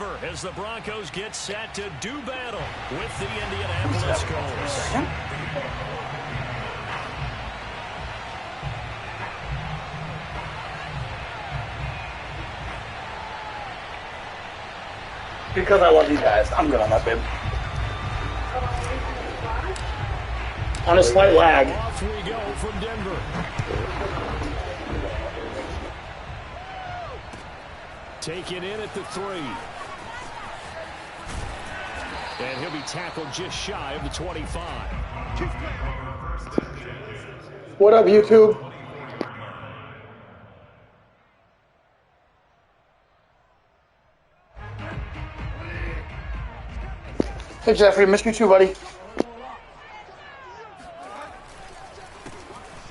Denver as the Broncos get set to do battle with the Indianapolis Colts. Because I love you guys, I'm good on that, babe. On a slight lag. Off we go from Denver. Taken in at the 3. And he'll be tackled just shy of the 25. What up, YouTube? Hey, Jeffrey, missed you too, buddy.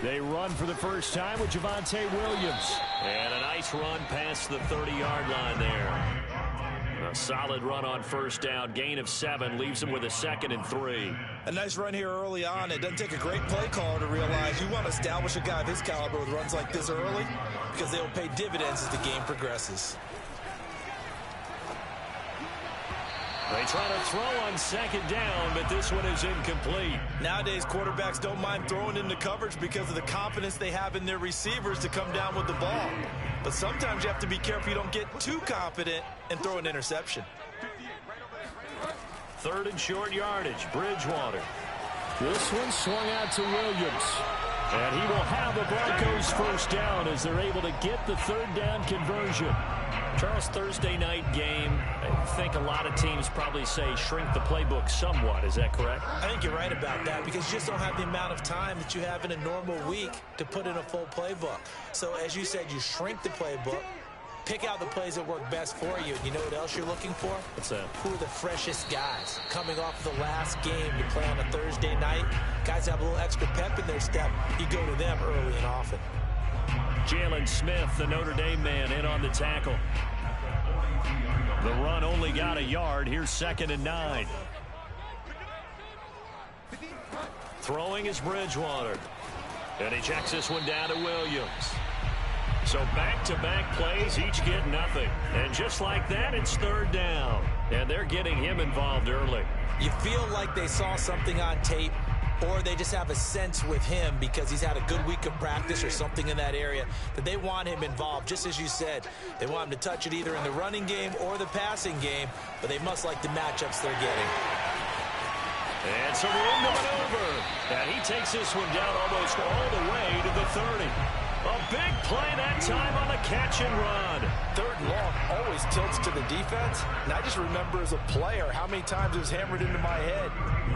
They run for the first time with Javonte Williams. And a nice run past the 30-yard line there. A solid run on first down. Gain of 7 leaves him with a 2nd and 3. A nice run here early on. It doesn't take a great play caller to realize you want to establish a guy of his caliber with runs like this early because they will pay dividends as the game progresses. They try to throw on 2nd down, but this one is incomplete. Nowadays, quarterbacks don't mind throwing into coverage because of the confidence they have in their receivers to come down with the ball. But sometimes you have to be careful you don't get too confident and throw an interception. 3rd and short yardage, Bridgewater. This one swung out to Williams. And he will have a Broncos first down as they're able to get the 3rd down conversion. Charles, Thursday night game, I think a lot of teams probably say shrink the playbook somewhat. Is that correct? I think you're right about that because you just don't have the amount of time that you have in a normal week to put in a full playbook. So as you said, you shrink the playbook, pick out the plays that work best for you. And you know what else you're looking for? What's that? Who are the freshest guys coming off the last game to play on a Thursday night? Guys have a little extra pep in their step. You go to them early and often. Jalen Smith, the Notre Dame man, in on the tackle. The run only got a yard. Here's 2nd and 9. Throwing is Bridgewater. And he checks this one down to Williams. So back-to-back plays, each get nothing. And just like that, it's 3rd down. And they're getting him involved early. You feel like they saw something on tape, or they just have a sense with him because he's had a good week of practice or something in that area that they want him involved. Just as you said, they want him to touch it either in the running game or the passing game, but they must like the matchups they're getting. And some room to maneuver. And he takes this one down almost all the way to the 30. A big play that time on the catch and run. 3rd and long always tilts to the defense. And I just remember as a player how many times it was hammered into my head.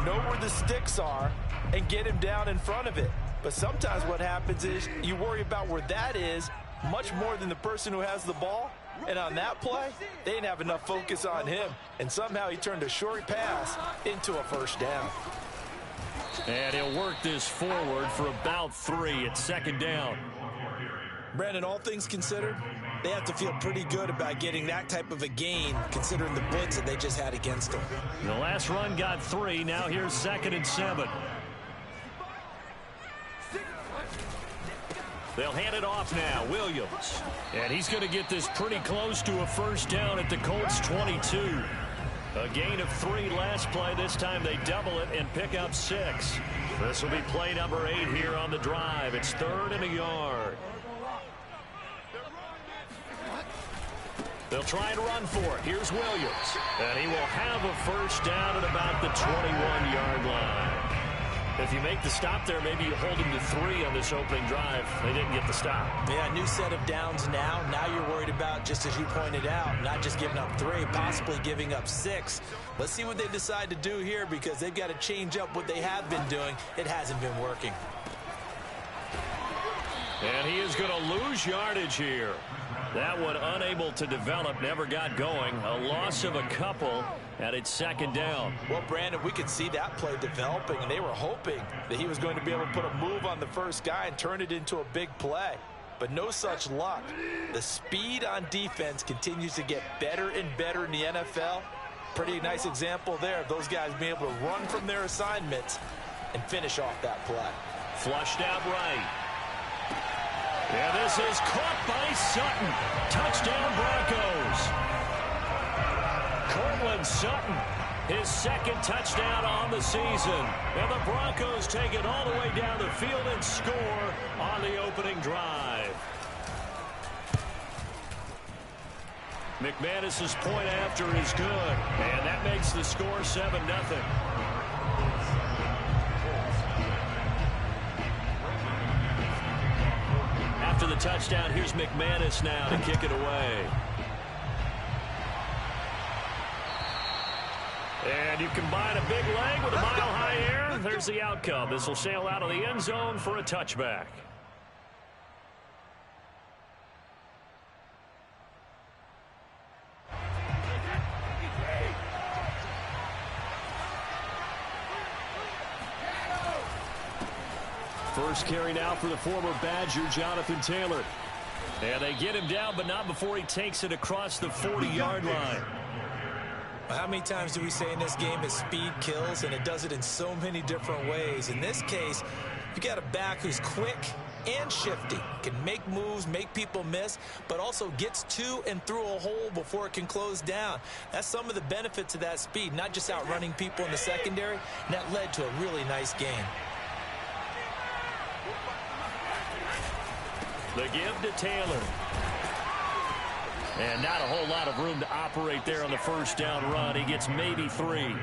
Know where the sticks are and get him down in front of it. But sometimes what happens is you worry about where that is much more than the person who has the ball. And on that play, they didn't have enough focus on him. And somehow he turned a short pass into a first down. And he'll work this forward for about 3 at 2nd down. Brandon, all things considered, they have to feel pretty good about getting that type of a gain considering the blitz that they just had against them. The last run got 3. Now here's 2nd and 7. They'll hand it off now. Williams. And he's going to get this pretty close to a first down at the Colts 22. A gain of 3 last play. This time they double it and pick up 6. This will be play number 8 here on the drive. It's 3rd and a yard. They'll try and run for it. Here's Williams. And he will have a first down at about the 21-yard line. If you make the stop there, maybe you hold him to 3 on this opening drive. They didn't get the stop. Yeah, new set of downs now. Now you're worried about, just as you pointed out, not just giving up 3, possibly giving up 6. Let's see what they decide to do here because they've got to change up what they have been doing. It hasn't been working. And he is going to lose yardage here. That one unable to develop, never got going. A loss of a couple, and it's 2nd down. Well, Brandon, we could see that play developing, and they were hoping that he was going to be able to put a move on the first guy and turn it into a big play. But no such luck. The speed on defense continues to get better and better in the NFL. Pretty nice example there of those guys being able to run from their assignments and finish off that play. Flushed out right. Yeah, this is caught by Sutton. Touchdown, Broncos. Courtland Sutton, his second touchdown on the season. And the Broncos take it all the way down the field and score on the opening drive. McManus's point after is good, and that makes the score 7-0. After the touchdown, here's McManus now to kick it away. And you combine a big leg with a mile-high air. There's the outcome. This will sail out of the end zone for a touchback. First carry now for the former Badger, Jonathan Taylor. And they get him down, but not before he takes it across the 40-yard line. How many times do we say in this game that speed kills, and it does it in so many different ways? In this case, you got a back who's quick and shifty, can make moves, make people miss, but also gets to and through a hole before it can close down. That's some of the benefits of that speed, not just outrunning people in the secondary, and that led to a really nice game. The give to Taylor. And not a whole lot of room to operate there on the first down run. He gets maybe 3.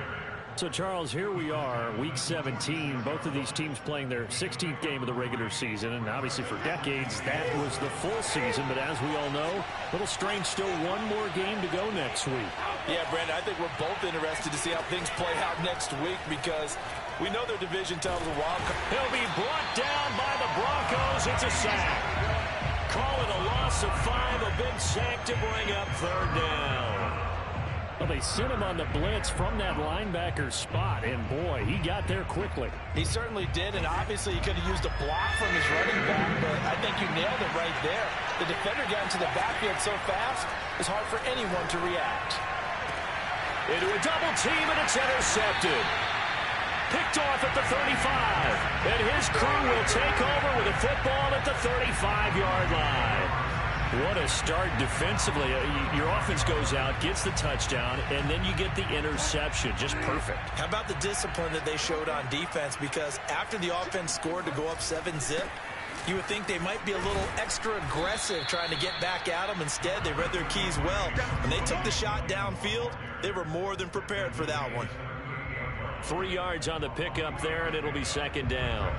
So, Charles, here we are, Week 17. Both of these teams playing their 16th game of the regular season. And obviously for decades, that was the full season. But as we all know, a little strange, still one more game to go next week. Yeah, Brandon, I think we're both interested to see how things play out next week because we know their division title's a wild card. He'll be brought down by the Broncos. It's a sack. Call it a loss of 5, a big sack to bring up third down. Well, they sent him on the blitz from that linebacker spot, and boy, he got there quickly. He certainly did, and obviously he could have used a block from his running back, but I think you nailed it right there. The defender got into the backfield so fast, it's hard for anyone to react. Into a double team, and it's intercepted. Picked off at the 35. And his crew will take over with a football at the 35-yard line. What a start defensively. Your offense goes out, gets the touchdown, and then you get the interception. Just perfect. How about the discipline that they showed on defense? Because after the offense scored to go up 7-zip, you would think they might be a little extra aggressive trying to get back at them. Instead, they read their keys well. When they took the shot downfield, they were more than prepared for that one. 3 yards on the pickup there, and it'll be second down.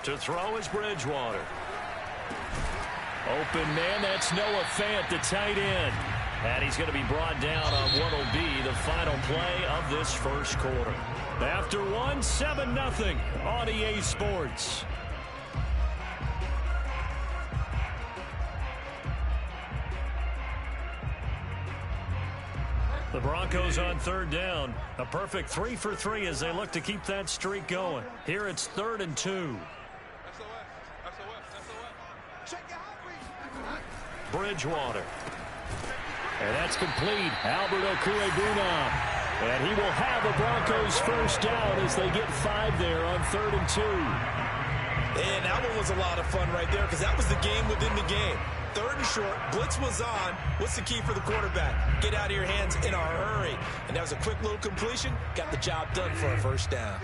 To throw is Bridgewater. Open man, that's Noah Fant, the tight end. And he's going to be brought down on what will be the final play of this first quarter. After 7-0 on EA Sports. The Broncos on third down. A perfect 3 for 3 as they look to keep that streak going. Here it's 3rd and 2. Bridgewater. And that's complete. Albert Okwuegbunam. And he will have the Broncos first down as they get 5 there on 3rd and 2. And that one was a lot of fun right there because that was the game within the game. 3rd and short, blitz was on. What's the key for the quarterback? Get out of your hands in a hurry. And that was a quick little completion. Got the job done for a first down.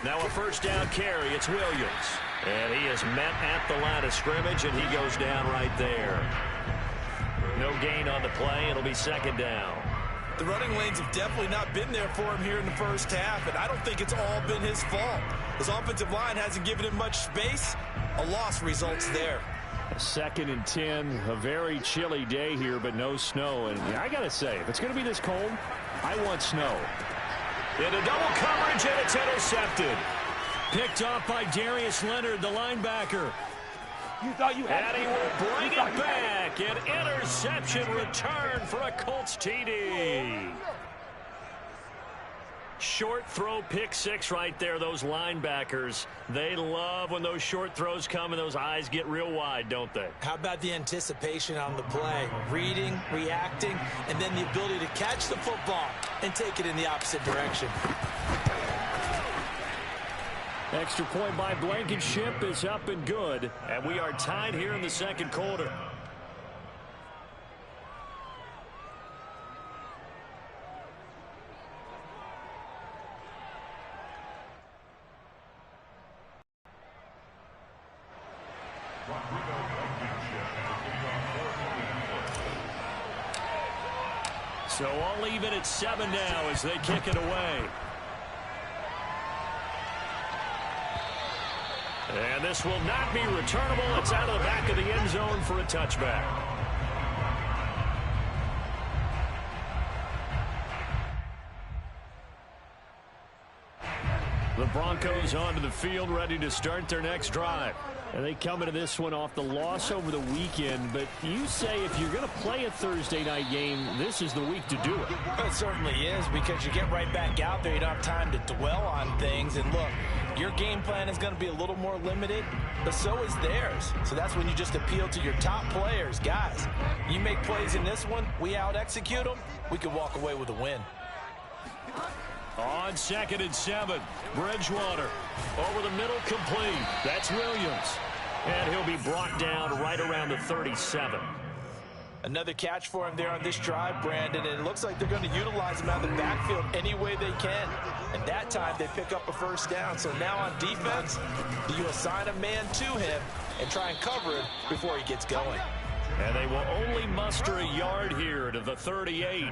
Now a first down carry. It's Williams. And he is met at the line of scrimmage, and he goes down right there. No gain on the play. It'll be second down. The running lanes have definitely not been there for him here in the first half, and I don't think it's all been his fault. His offensive line hasn't given him much space. A loss results there. 2nd and 10, a very chilly day here, but no snow. And I got to say, if it's going to be this cold, I want snow. Into double coverage, and it's intercepted. Picked off by Darius Leonard, the linebacker. You thought you had and he will bring it back. An interception return for a Colts TD. Short throw, pick six right there. Those linebackers, they love when those short throws come and those eyes get real wide, don't they? How about the anticipation on the play? Reading, reacting, and then the ability to catch the football and take it in the opposite direction. Extra point by Blankenship is up and good, and we are tied here in the second quarter. So all even at 7 now as they kick it away. And this will not be returnable. It's out of the back of the end zone for a touchback. The Broncos onto the field, ready to start their next drive. And they come into this one off the loss over the weekend. But you say if you're going to play a Thursday night game, this is the week to do it. It certainly is, because you get right back out there. You don't have time to dwell on things. And look, your game plan is going to be a little more limited, but so is theirs. So that's when you just appeal to your top players. Guys, you make plays in this one, we out-execute them, we can walk away with a win. On 2nd and 7, Bridgewater over the middle, complete. That's Williams. And he'll be brought down right around the 37. Another catch for him there on this drive, Brandon, and it looks like they're going to utilize him out of the backfield any way they can. And that time they pick up a first down. So now on defense, you assign a man to him and try and cover him before he gets going. And they will only muster a yard here to the 38.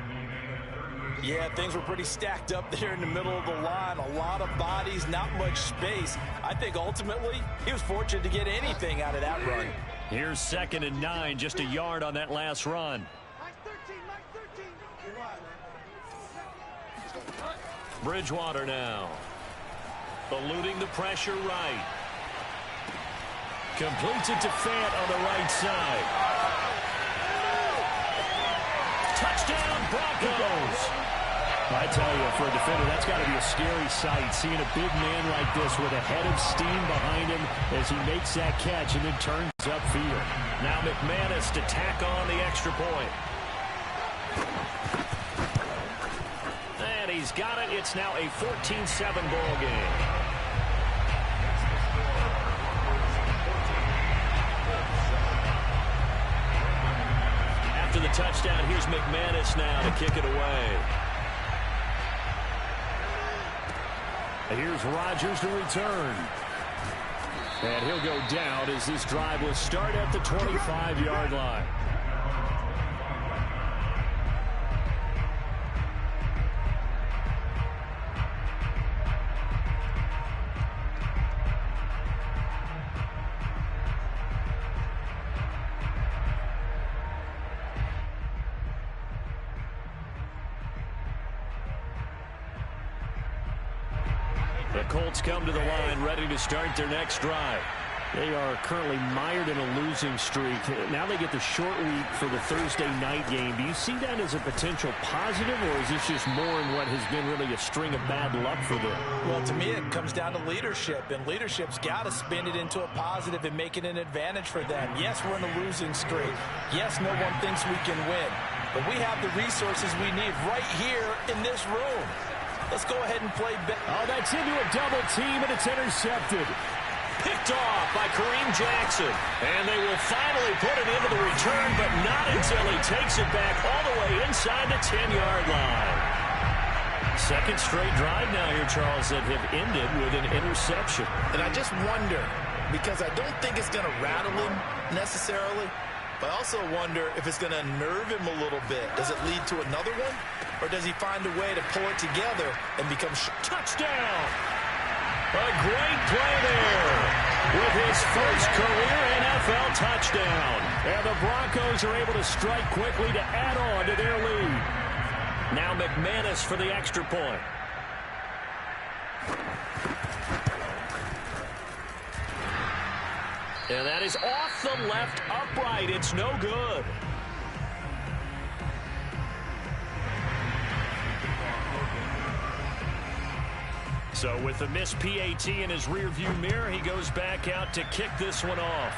Yeah, things were pretty stacked up there in the middle of the line. A lot of bodies, not much space. I think ultimately he was fortunate to get anything out of that run. Here's 2nd and 9, just a yard on that last run. Bridgewater now. Eluding the pressure right. Completes it to Fant on the right side. Touchdown, Broncos! I tell you, for a defender, that's got to be a scary sight, seeing a big man like this with a head of steam behind him as he makes that catch and then turns upfield. Now McManus to tack on the extra point. And he's got it. It's now a 14-7 ball game. After the touchdown, here's McManus now to kick it away. Here's Rodgers to return. And he'll go down as this drive will start at the 25-yard line. The Colts come to the line, ready to start their next drive. They are currently mired in a losing streak. Now they get the short week for the Thursday night game. Do you see that as a potential positive, or is this just more in what has been really a string of bad luck for them? Well, to me, it comes down to leadership, and leadership's got to spin it into a positive and make it an advantage for them. Yes, we're in a losing streak. Yes, no one thinks we can win, but we have the resources we need right here in this room. Let's go ahead and play. Oh, that's into a double team, and it's intercepted. Picked off by Kareem Jackson. And they will finally put it into the return, but not until he takes it back all the way inside the 10-yard line. Second straight drive now here, Charles, that have ended with an interception. And I just wonder, because I don't think it's going to rattle him necessarily, but I also wonder if it's going to unnerve him a little bit. Does it lead to another one? Or does he find a way to pull it together and become touchdown? A great play there with his first career NFL touchdown. And the Broncos are able to strike quickly to add on to their lead. Now McManus for the extra point. And that is off the left upright. It's no good. So with the missed PAT in his rearview mirror, he goes back out to kick this one off.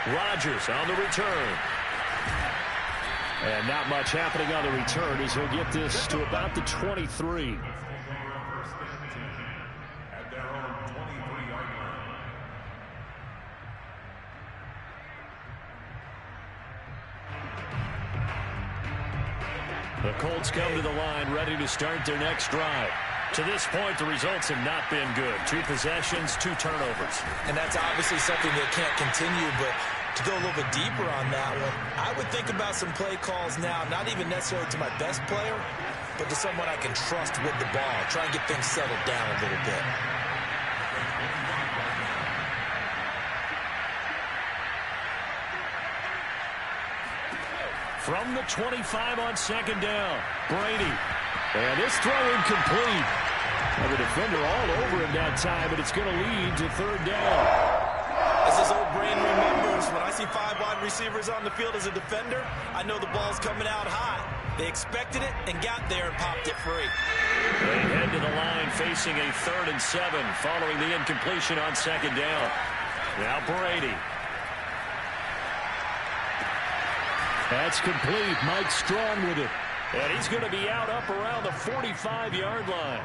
Rodgers on the return. And not much happening on the return as he'll get this to about the 23. The Colts come to the line ready to start their next drive. To this point, the results have not been good. 2 possessions, 2 turnovers. And that's obviously something that can't continue, but to go a little bit deeper on that one, I would think about some play calls now, not even necessarily to my best player, but to someone I can trust with the ball. Try and get things settled down a little bit. From the 25 on second down, Brady. And this throw incomplete. And the defender all over him that time, but it's going to lead to third down. As this old brain remembers, when I see 5 wide receivers on the field as a defender, I know the ball's coming out hot. They expected it and got there and popped it free. They head to the line facing a 3rd and 7 following the incompletion on second down. Now Brady. That's complete. Mike Strong with it. And he's going to be out up around the 45-yard line.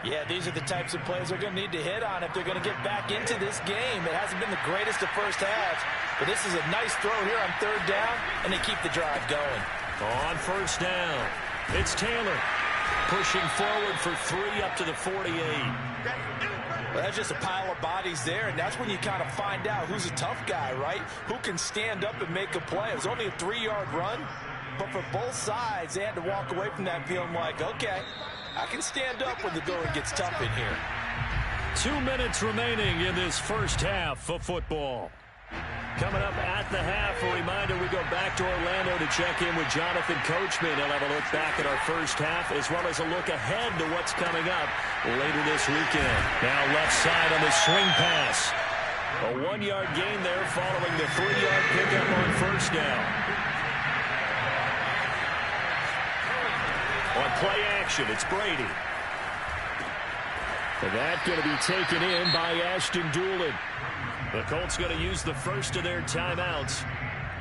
Yeah, these are the types of plays they're going to need to hit on if they're going to get back into this game. It hasn't been the greatest of first halves, but this is a nice throw here on 3rd down, and they keep the drive going. On 1st down, it's Taylor pushing forward for 3 up to the 48. Well, that's just a pile of bodies there, and that's when you kind of find out who's a tough guy, right? Who can stand up and make a play. It was only a 3-yard run, but for both sides, they had to walk away from that feeling like, okay, I can stand up when the going gets tough in here. 2 minutes remaining in this first half of football. Coming up at the half, a reminder, we go back to Orlando to check in with Jonathan Coachman. He'll have a look back at our first half as well as a look ahead to what's coming up later this weekend. Now left side on the swing pass. A 1-yard gain there following the 3-yard pickup on 1st down. On play action, it's Brady. And that's going to be taken in by Ashton Doolin. The Colts going to use the first of their timeouts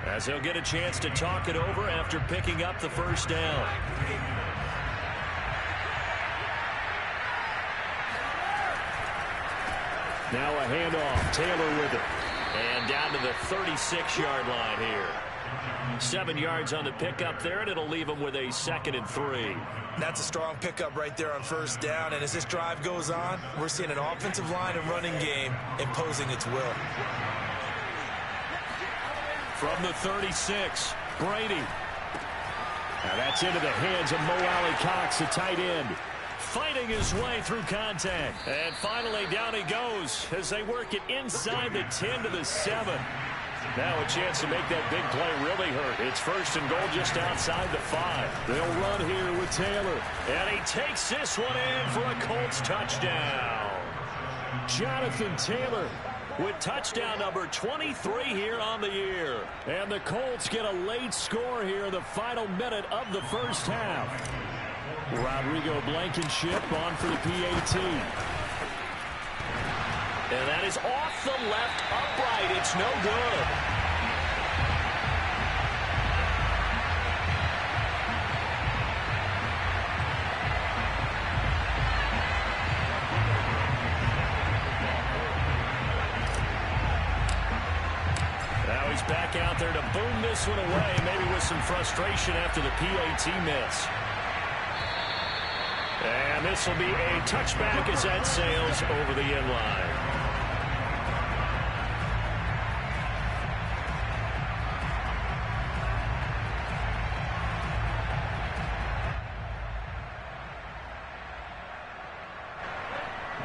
as they'll get a chance to talk it over after picking up the 1st down. Now a handoff. Taylor with it. And down to the 36-yard line here. 7 yards on the pickup there, and it'll leave them with a 2nd and 3. That's a strong pickup right there on 1st down, and as this drive goes on, we're seeing an offensive line and running game imposing its will. From the 36, Brady. Now that's into the hands of Mo Alley-Cox, the tight end. Fighting his way through contact. And finally down he goes as they work it inside the 10 to the 7. Now a chance to make that big play really hurt. It's 1st and goal just outside the 5. They'll run here with Taylor. And he takes this one in for a Colts touchdown. Jonathan Taylor with touchdown number 23 here on the year. And the Colts get a late score here in the final minute of the first half. Rodrigo Blankenship on for the PAT. And that is off the left upright. It's no good. Now he's back out there to boom this one away, maybe with some frustration after the PAT miss. And this will be a touchback as that sails over the end line.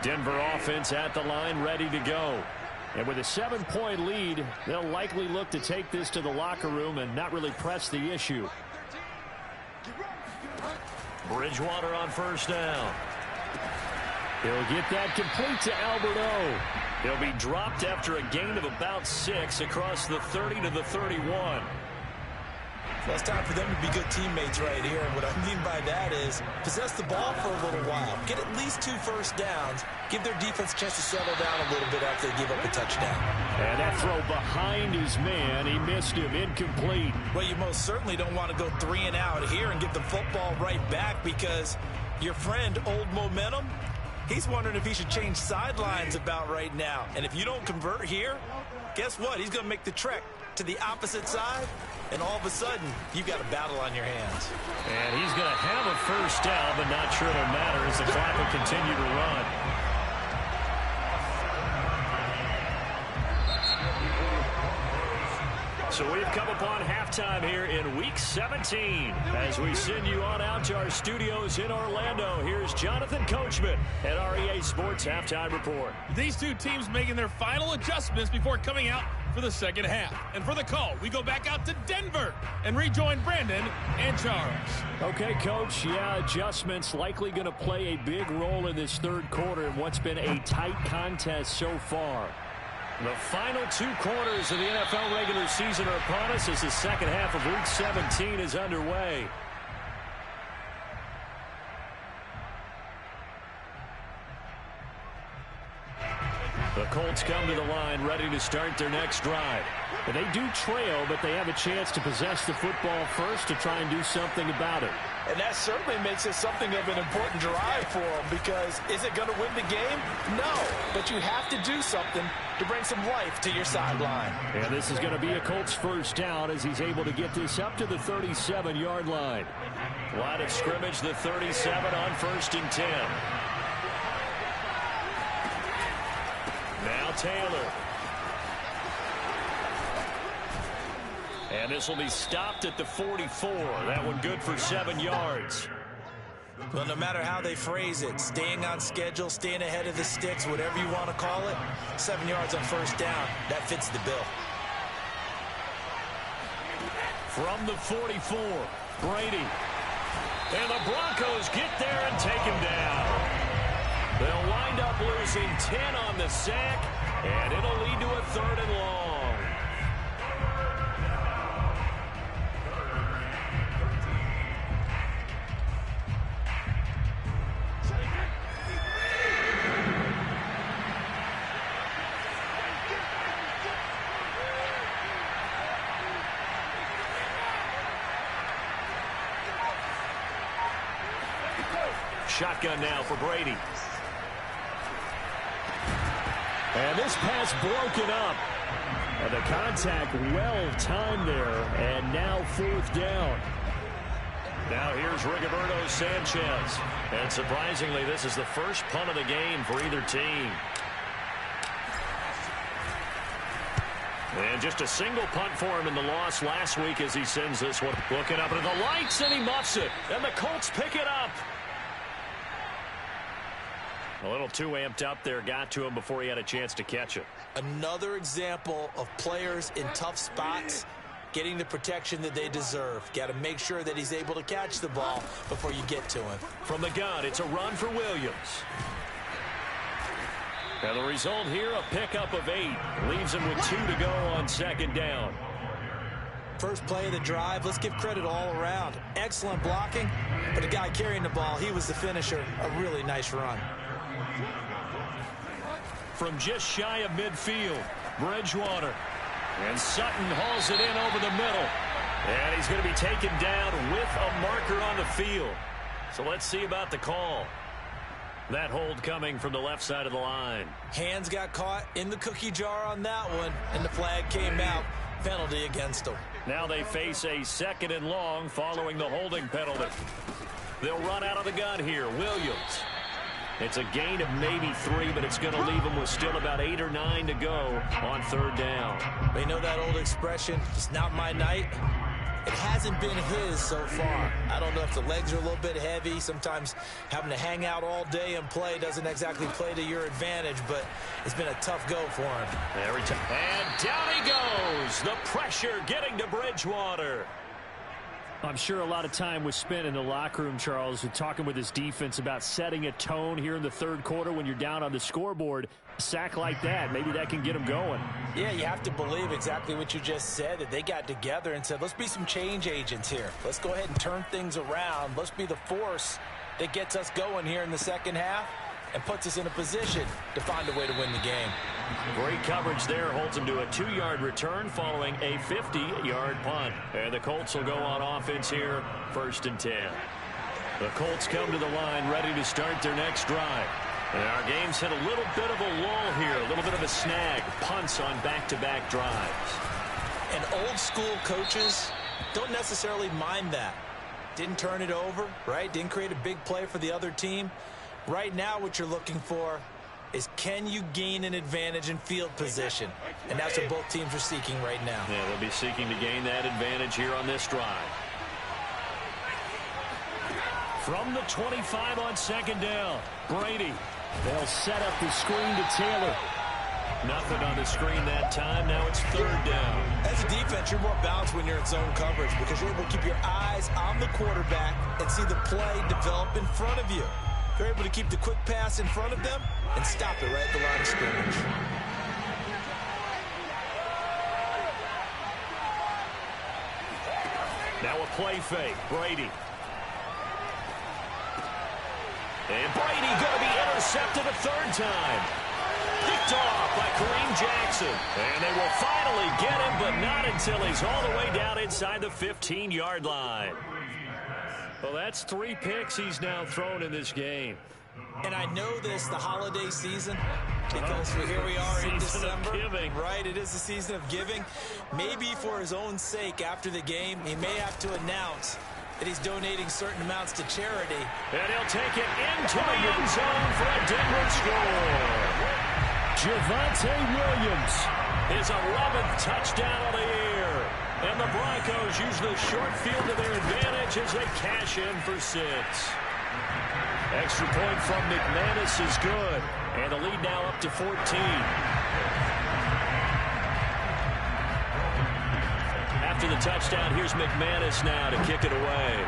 Denver offense at the line, ready to go. And with a 7-point lead, they'll likely look to take this to the locker room and not really press the issue. Bridgewater on 1st down. He'll get that complete to Alberto. He'll be dropped after a gain of about 6 across the 30 to the 31. Well, it's time for them to be good teammates right here. And what I mean by that is possess the ball for a little while. Get at least 2 first downs. Give their defense a chance to settle down a little bit after they give up a touchdown. And that throw behind his man. He missed him. Incomplete. Well, you most certainly don't want to go 3 and out here and get the football right back because your friend, Old Momentum, he's wondering if he should change sidelines about right now. And if you don't convert here, guess what? He's going to make the trek to the opposite side, and all of a sudden, you've got a battle on your hands. And he's going to have a first down, but not sure it'll matter as the clock will continue to run. So we've come upon halftime here in Week 17. As we send you on out to our studios in Orlando, here's Jonathan Coachman at REA Sports Halftime Report. These two teams making their final adjustments before coming out for the second half. And for the call, we go back out to Denver and rejoin Brandon and Charles. Okay, Coach. Yeah, adjustments likely going to play a big role in this third quarter in what's been a tight contest so far. The final 2 quarters of the NFL regular season are upon us as the second half of Week 17 is underway. The Colts come to the line ready to start their next drive. And they do trail, but they have a chance to possess the football first to try and do something about it. And that certainly makes it something of an important drive for them because is it going to win the game? No, but you have to do something to bring some life to your sideline. And this is going to be a Colts first down as he's able to get this up to the 37-yard line. Line of scrimmage, the 37 on 1st and 10. Now Taylor. And this will be stopped at the 44. That one good for 7 yards. Well, no matter how they phrase it, staying on schedule, staying ahead of the sticks, whatever you want to call it, 7 yards on first down, that fits the bill. From the 44, Brady. And the Broncos get there and take him down. They'll wind up losing 10 on the sack, and it'll lead to a 3rd and long. Shotgun now for Brady. And this pass broken up. And the contact well timed there. And now 4th down. Now here's Rigoberto Sanchez. And surprisingly, this is the first punt of the game for either team. And just a single punt for him in the loss last week as he sends this one. Looking up into the lights, and he muffs it. And the Colts pick it up. A little too amped up there, got to him before he had a chance to catch it. Another example of players in tough spots getting the protection that they deserve. Got to make sure that he's able to catch the ball before you get to him. From the gun, it's a run for Williams. And the result here, a pickup of 8. Leaves him with 2 to go on 2nd down. First play of the drive, let's give credit all around. Excellent blocking, but the guy carrying the ball, he was the finisher. A really nice run. From just shy of midfield, Bridgewater. And Sutton hauls it in over the middle. And he's going to be taken down with a marker on the field. So let's see about the call. That hold coming from the left side of the line. Hands got caught in the cookie jar on that one, and the flag came out. Penalty against them. Now they face a 2nd and long following the holding penalty. They'll run out of the gun here. Williams. It's a gain of maybe 3, but it's going to leave them with still about 8 or 9 to go on 3rd down. They know that old expression, it's not my night. It hasn't been his so far. I don't know if the legs are a little bit heavy. Sometimes having to hang out all day and play doesn't exactly play to your advantage, but it's been a tough go for him. Every time. And down he goes. The pressure getting to Bridgewater. I'm sure a lot of time was spent in the locker room, Charles, talking with his defense about setting a tone here in the third quarter when you're down on the scoreboard. A sack like that, maybe that can get them going. Yeah, you have to believe exactly what you just said, that they got together and said, let's be some change agents here. Let's go ahead and turn things around. Let's be the force that gets us going here in the second half and puts us in a position to find a way to win the game. Great coverage there, holds him to a 2-yard return following a 50-yard punt. And the Colts will go on offense here, 1st and 10. The Colts come to the line ready to start their next drive. And our game's hit a little bit of a lull here, a little bit of a snag. Punts on back-to-back drives. And old school coaches don't necessarily mind that. Didn't turn it over, right? Didn't create a big play for the other team. Right now what you're looking for is, can you gain an advantage in field position? And that's what both teams are seeking right now. Yeah, they'll be seeking to gain that advantage here on this drive. From the 25 on 2nd down, Brady. They'll set up the screen to Taylor. Nothing on the screen that time. Now it's 3rd down. As a defense, you're more balanced when you're in zone coverage because you're able to keep your eyes on the quarterback and see the play develop in front of you. You're able to keep the quick pass in front of them and stop it right at the line of scrimmage. Now a play fake. Brady. And Brady going to be intercepted a 3rd time. Picked off by Kareem Jackson. And they will finally get him, but not until he's all the way down inside the 15-yard line. Well, that's 3 picks he's now thrown in this game. And I know this, the holiday season, because here we are in December. Right, it is the season of giving. Maybe for his own sake after the game, he may have to announce that he's donating certain amounts to charity. And he'll take it into the end zone for a Denver score. Javonte Williams, his 11th touchdown of the year. And the Broncos use the short field to their advantage as they cash in for 6. Extra point from McManus is good. And the lead now up to 14. After the touchdown, here's McManus now to kick it away.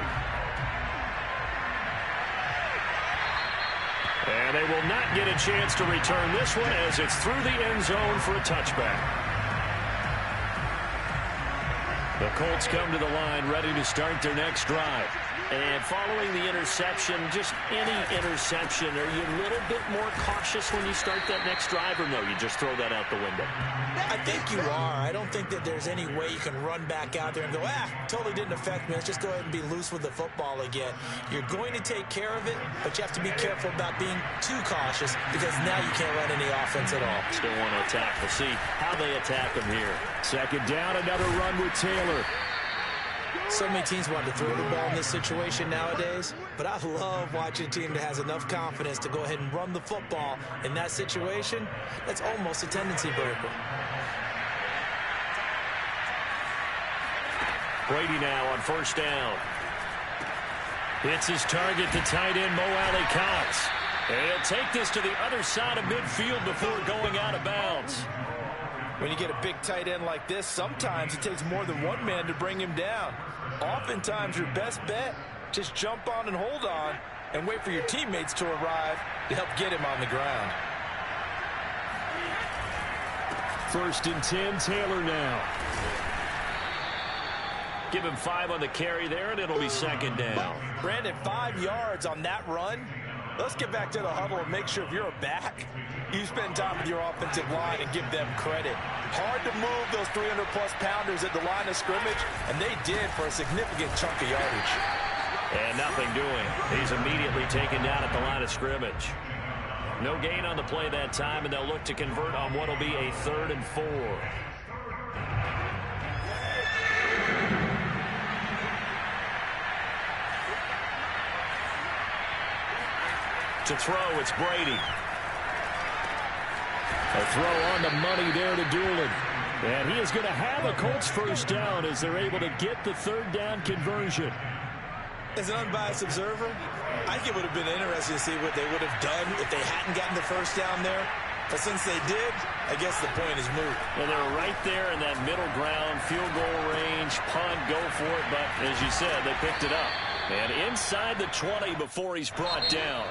And they will not get a chance to return this one as it's through the end zone for a touchback. The Colts come to the line ready to start their next drive. And following the interception, just any interception, are you a little bit more cautious when you start that next drive, or no, you just throw that out the window? I think you are. I don't think that there's any way you can run back out there and go, totally didn't affect me. Let's just go ahead and be loose with the football again. You're going to take care of it, but you have to be careful about being too cautious because now you can't run any offense at all. Still want to attack. We'll see how they attack them here. 2nd down, another run with Taylor. So many teams want to throw the ball in this situation nowadays, but I love watching a team that has enough confidence to go ahead and run the football in that situation. That's almost a tendency breaker. Brady now on 1st down. Hits his target to tight end Mo Alley-Cox. And he'll take this to the other side of midfield before going out of bounds. When you get a big tight end like this, sometimes it takes more than one man to bring him down. Oftentimes, your best bet, just jump on and hold on and wait for your teammates to arrive to help get him on the ground. 1st and 10, Taylor now. Give him 5 on the carry there, and it'll be 2nd down. Brandon, 5 yards on that run. Let's get back to the huddle and make sure if you're a back, you spend time with your offensive line and give them credit. Hard to move those 300-plus pounders at the line of scrimmage, and they did for a significant chunk of yardage. And nothing doing. He's immediately taken down at the line of scrimmage. No gain on the play that time, and they'll look to convert on what will be a 3rd and 4. To throw, it's Brady. A throw on the money there to Doolin. And he is going to have a Colts 1st down as they're able to get the 3rd down conversion. As an unbiased observer, I think it would have been interesting to see what they would have done if they hadn't gotten the 1st down there. But since they did, I guess the point is moot. Well, they're right there in that middle ground, field goal range, punt, go for it. But as you said, they picked it up. And inside the 20 before he's brought down.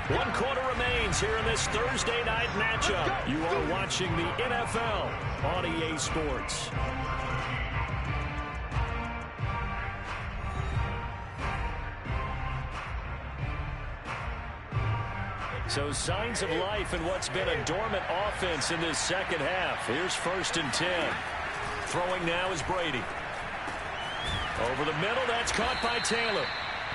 1 quarter remains here in this Thursday night matchup. You are watching the NFL on EA Sports. So signs of life in what's been a dormant offense in this second half. Here's 1st and 10. Throwing now is Brady. Over the middle, that's caught by Taylor.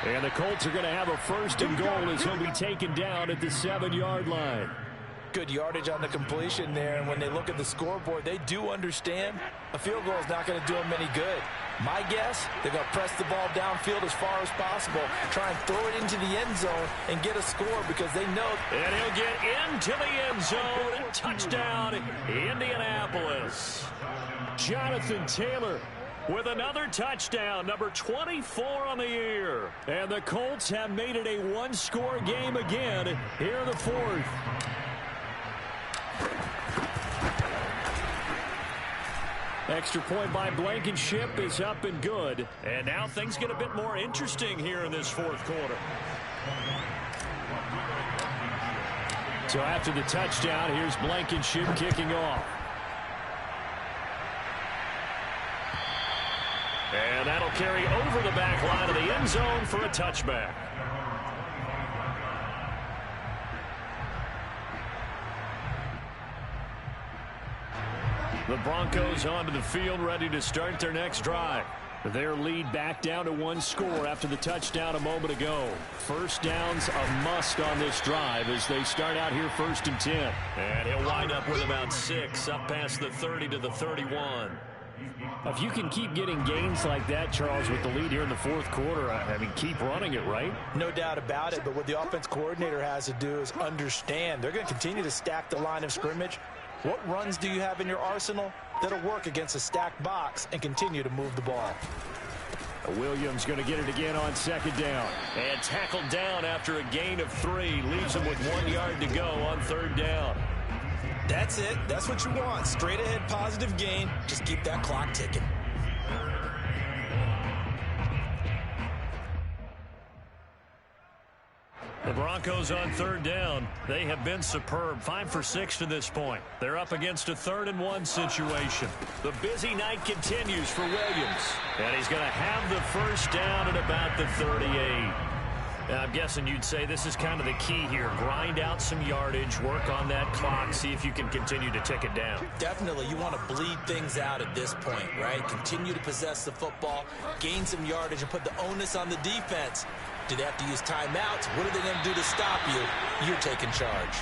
And the Colts are going to have a 1st and goal as he'll be taken down at the 7-yard line. Good yardage on the completion there, and when they look at the scoreboard, they do understand a field goal is not going to do them any good. My guess, they're going to press the ball downfield as far as possible, try and throw it into the end zone and get a score because they know. And he'll get into the end zone. Touchdown, Indianapolis. Jonathan Taylor with another touchdown, number 24 on the year. And the Colts have made it a 1-score game again here in the 4th. Extra point by Blankenship is up and good. And now things get a bit more interesting here in this 4th quarter. So after the touchdown, here's Blankenship kicking off. And that'll carry over the back line of the end zone for a touchback. The Broncos onto the field, ready to start their next drive. Their lead back down to 1 score after the touchdown a moment ago. 1st down's a must on this drive as they start out here 1st and 10. And he'll wind up with about 6 up past the 30 to the 31. If you can keep getting gains like that, Charles, with the lead here in the 4th quarter, I mean, keep running it, right? No doubt about it, but what the offense coordinator has to do is understand they're going to continue to stack the line of scrimmage. What runs do you have in your arsenal that'll work against a stacked box and continue to move the ball? Williams going to get it again on 2nd down. And tackled down after a gain of 3. Leaves him with 1 yard to go on 3rd down. That's it. That's what you want. Straight ahead positive gain. Just keep that clock ticking. The Broncos on 3rd down. They have been superb. 5 for 6 to this point. They're up against a 3rd and 1 situation. The busy night continues for Williams. And he's going to have the 1st down at about the 38. I'm guessing you'd say this is kind of the key here. Grind out some yardage, work on that clock, see if you can continue to tick it down. Definitely. You want to bleed things out at this point, right? Continue to possess the football, gain some yardage, and put the onus on the defense. Do they have to use timeouts? What are they going to do to stop you? You're taking charge.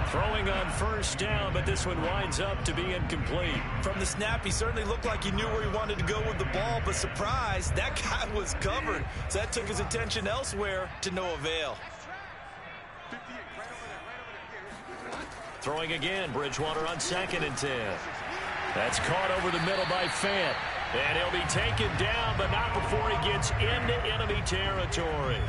Throwing on 1st down, but this one winds up to be incomplete. From the snap, he certainly looked like he knew where he wanted to go with the ball, but surprise, that guy was covered. So that took his attention elsewhere to no avail. Throwing again, Bridgewater on 2nd and 10. That's caught over the middle by Fant. And he'll be taken down, but not before he gets into enemy territory.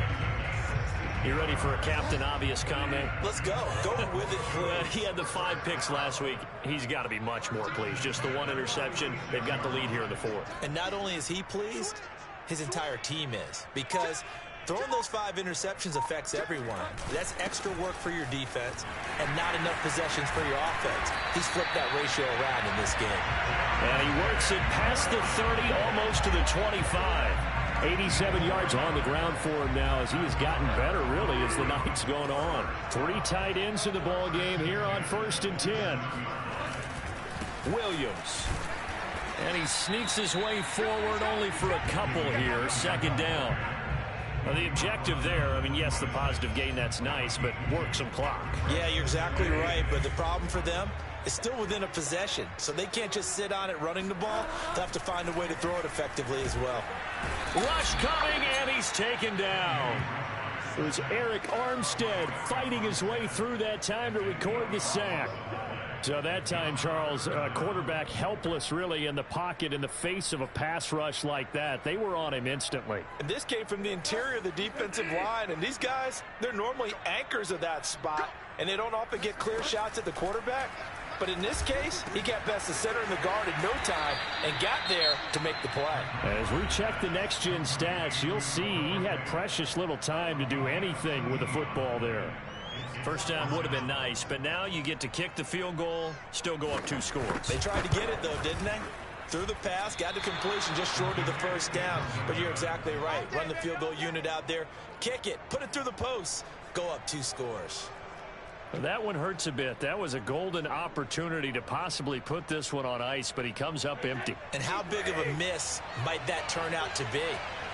You ready for a Captain Obvious comment? Let's go. Go with it, please. He had the 5 picks last week. He's got to be much more pleased. Just the 1 interception. They've got the lead here in the 4th. And not only is he pleased, his entire team is. Because throwing those 5 interceptions affects everyone. That's extra work for your defense and not enough possessions for your offense. He's flipped that ratio around in this game. And he works it past the 30, almost to the 25. 87 yards on the ground for him now as he has gotten better, really, as the night's gone on. 3 tight ends in the ball game here on 1st and 10. Williams. And he sneaks his way forward only for a couple here. 2nd down. Well, the objective there, I mean, yes, the positive gain, that's nice, but work some clock. Yeah, you're exactly right, but the problem for them is still within a possession, so they can't just sit on it running the ball. They'll have to find a way to throw it effectively as well. Rush coming, and he's taken down. It was Eric Armstead fighting his way through that time to record the sack. So that time, Charles, quarterback helpless really in the pocket in the face of a pass rush like that. They were on him instantly. And this came from the interior of the defensive line, and these guys, they're normally anchors of that spot. and they don't often get clear shots at the quarterback. But in this case, he got past the center and the guard in no time and got there to make the play. As we check the next-gen stats, you'll see he had precious little time to do anything with the football there. First down would have been nice, but now you get to kick the field goal, still go up 2 scores. They tried to get it, though, didn't they? Threw the pass, got the completion just short of the first down. But you're exactly right. Run the field goal unit out there, kick it, put it through the posts, go up 2 scores. That one hurts a bit. That was a golden opportunity to possibly put this one on ice, but he comes up empty. And how big of a miss might that turn out to be?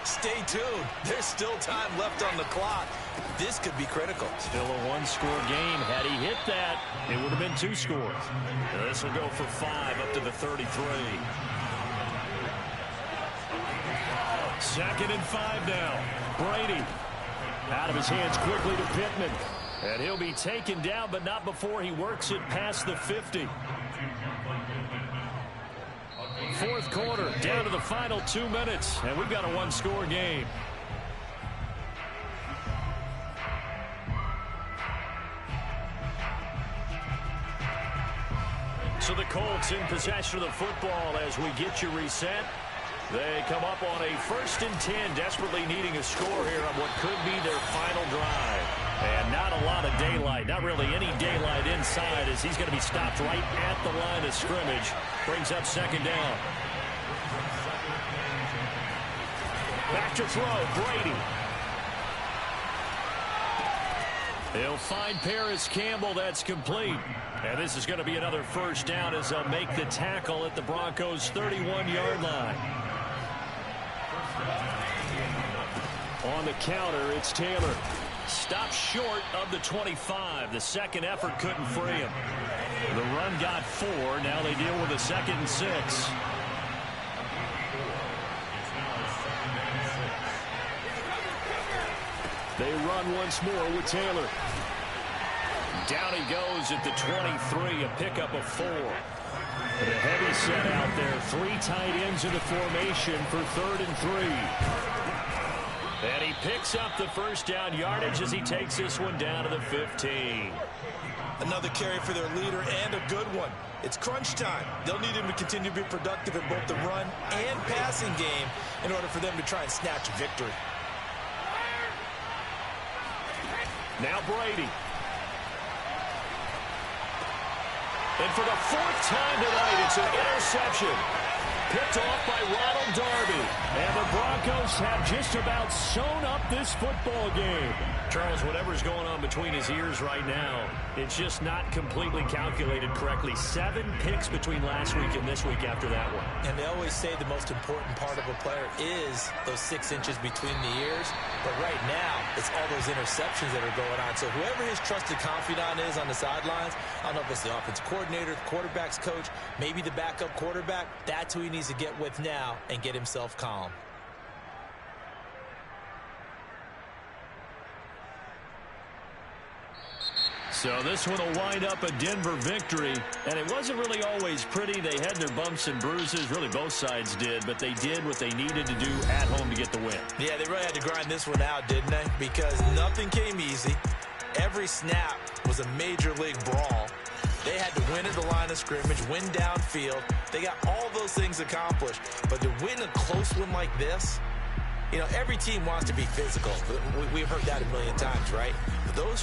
Stay tuned. There's still time left on the clock. This could be critical. Still a 1-score game. Had he hit that, it would have been 2 scores. This will go for 5 up to the 33. 2nd and 5 now. Brady out of his hands quickly to Pittman. And he'll be taken down, but not before he works it past the 50. 4th quarter, down to the final 2 minutes, and we've got a 1-score game. So the Colts in possession of the football as we get you reset. They come up on a 1st and 10, desperately needing a score here on what could be their final drive. And not a lot of daylight, not really any daylight inside as he's going to be stopped right at the line of scrimmage. Brings up 2nd down. Back to throw, Brady. He'll find Paris Campbell, that's complete. And this is going to be another 1st down as they'll make the tackle at the Broncos' 31-yard line. On the counter, it's Taylor. Stopped short of the 25. The second effort couldn't free him. The run got 4. Now they deal with a 2nd and 6. They run once more with Taylor. Down he goes at the 23, a pickup of 4. And a heavy set out there. 3 tight ends in the formation for 3rd and 3. And he picks up the 1st down yardage as he takes this one down to the 15. Another carry for their leader and a good one. It's crunch time. They'll need him to continue to be productive in both the run and passing game in order for them to try and snatch a victory. Now Brady. And for the 4th time tonight, it's an interception. Picked off by Ronald Darby. And the Broncos have just about sewn up this football game. Charles, whatever's going on between his ears right now, it's just not completely calculated correctly. 7 picks between last week and this week after that one. And they always say the most important part of a player is those 6 inches between the ears. But right now, it's all those interceptions that are going on. So whoever his trusted confidant is on the sidelines, I don't know if it's the offensive coordinator, the quarterback's coach, maybe the backup quarterback, that's who he needs to get with now and get himself calm. So this one will wind up a Denver victory, and it wasn't really always pretty. They had their bumps and bruises, really both sides did, but they did what they needed to do at home to get the win. Yeah, they really had to grind this one out, didn't they? Because nothing came easy. Every snap was a major league brawl. They had to win at the line of scrimmage, win downfield. They got all those things accomplished, but to win a close one like this, you know, every team wants to be physical. We've heard that a million times, right? But those